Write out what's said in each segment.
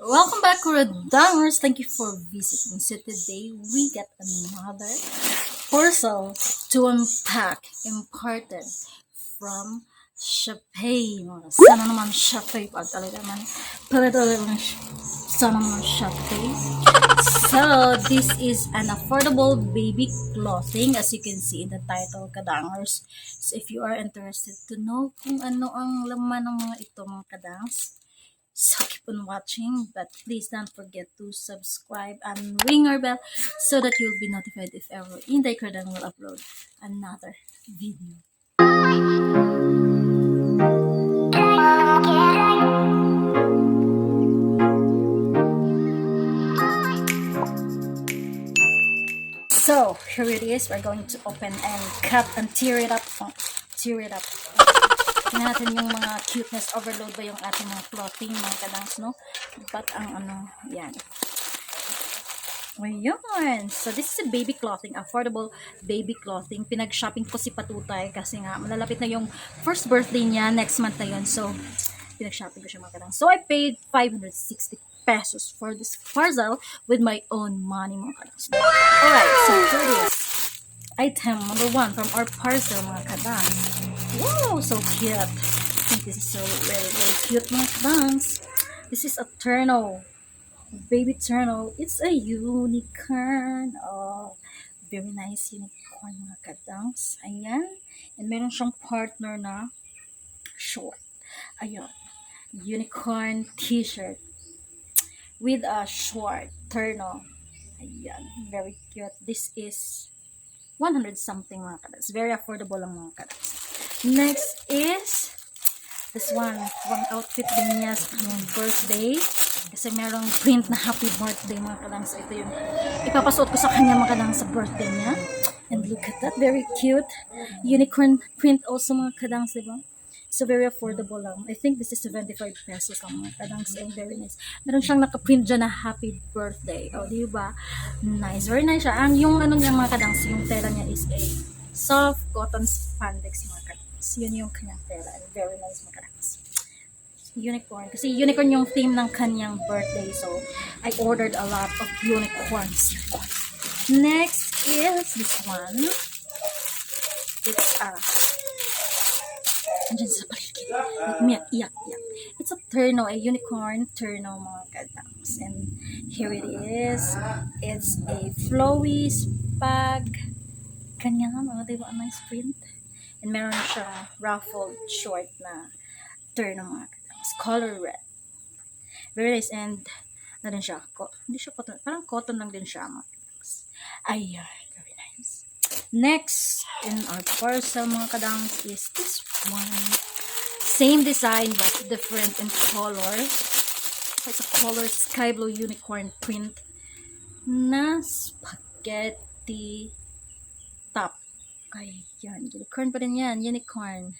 Welcome back, Kuradangerz. Thank you for visiting. So today we get another parcel to unpack, imported from Shopee. Sana naman Shopee pa talaga man. Sana naman Shopee. So this is an affordable baby clothing, as you can see in the title, Kadangers. So if you are interested to know kung ano ang laman ng mga ito, mga kadangs, so keep on watching, but please don't forget to subscribe and ring our bell so that you'll be notified if ever Inday Kuradangerz will upload another video. So here it is. We're going to open and cut and tear it up. Tingnan natin yung mga cuteness overload ba yung ating mga clothing, mga kadangs, no? But ang yan. Ayan. So this is a baby clothing, affordable baby clothing. Pinag-shopping ko si Patutay kasi nga malalapit na yung first birthday niya next month na yun. So pinag-shopping ko siya, mga kadangs. So I paid 560 pesos for this parcel with my own money, mga kadangs. Alright, so here it is. Item number 1 from our parcel, mga kadangs. Wow, so cute. I think this is so very, very cute, mga kadangs. This is a turtle. Baby turtle. It's a unicorn. Oh, very nice unicorn, mga kadangs. Ayan. And meron siyang partner na short. Ayan. Unicorn t-shirt with a short turtle. Ayan. Very cute. This is 100 something, mga kadangs. Very affordable lang, mga kadangs. Next is this one outfit din niya sa kanyang birthday. Kasi merong print na happy birthday, mga kadangs. Ito yung ipapasuot ko sa kanya, mga kadangs, sa birthday niya. And look at that. Very cute. Unicorn print also, mga kadangs, diba? So very affordable lang. I think this is 75 pesos lang, mga kadangs. And very nice. Meron siyang nakaprint dyan na happy birthday. O, diba? Nice. Very nice siya. Ang yung niya, mga kadangs, yung tela niya is a soft cotton spandex, mga kadangs. Yun yung kanyang tela. And very nice, mga kadangs. Unicorn. Kasi unicorn yung theme ng kanyang birthday. So, I ordered a lot of unicorns. Next is this one. It's andyan sa paligid. Iyak. It's a turno, a unicorn turno, mga kadangs. And here it is. It's a flowy spag. Kanya nga, diba? A nice print. And meron siya ruffled short na turno, mga kadangs. Color red. Very nice. And na din siya. Hindi siya cotton. Parang cotton lang din siya, mga kadangs. Ayan. Very nice. Next in our parcel, mga kadangs, is this one. Same design but different in color. It's a color sky blue unicorn print na spaghetti top. Ayan, unicorn pa rin yan, unicorn.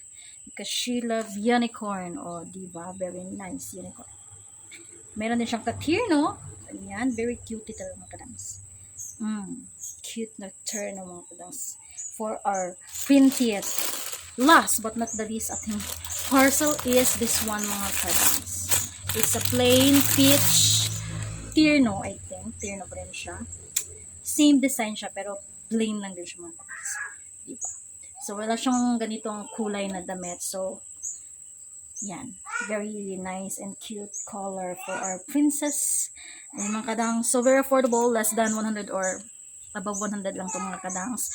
Because she loves unicorn. Oh, diba? Very nice unicorn. Meron din siyang katirno. Ayan, very cute ito, mga kadangs. Cute na turn, mga kadangs. For our 20th. Last but not the least, ating parcel is this one, mga kadangs. It's a plain peach tirno, I think. Tirno pa rin siya. Same design siya, pero plain lang din siya, mga kadangs. Diba? So, wala siyang ganitong kulay na damit. So, yan. Very nice and cute color for our princess. Ay, mga kadangs. So, very affordable. Less than 100 or above 100 lang to, mga kadangs.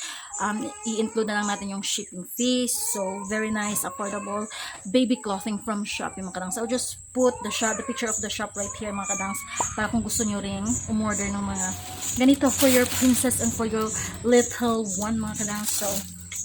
I-include na lang natin yung shipping fees. So, very nice, affordable baby clothing from Shopee, mga kadangs. I'll just put the picture of the shop right here, mga kadangs, para kung gusto nyo ring umorder ng mga ganito for your princess and for your little one, mga kadangs. So,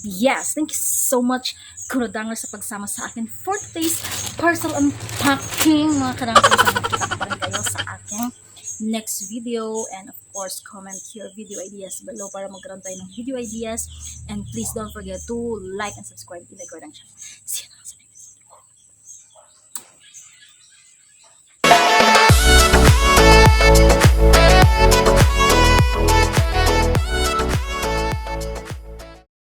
yes, thank you so much, Kuradangerz, sa pagsama sa akin for today's parcel unpacking, mga kadangs. Kita pa rin kayo sa aking next video, and of course comment your video ideas below para magkaroon tayo ng video ideas, and please don't forget to like and subscribe in the Kuradangerz. See you.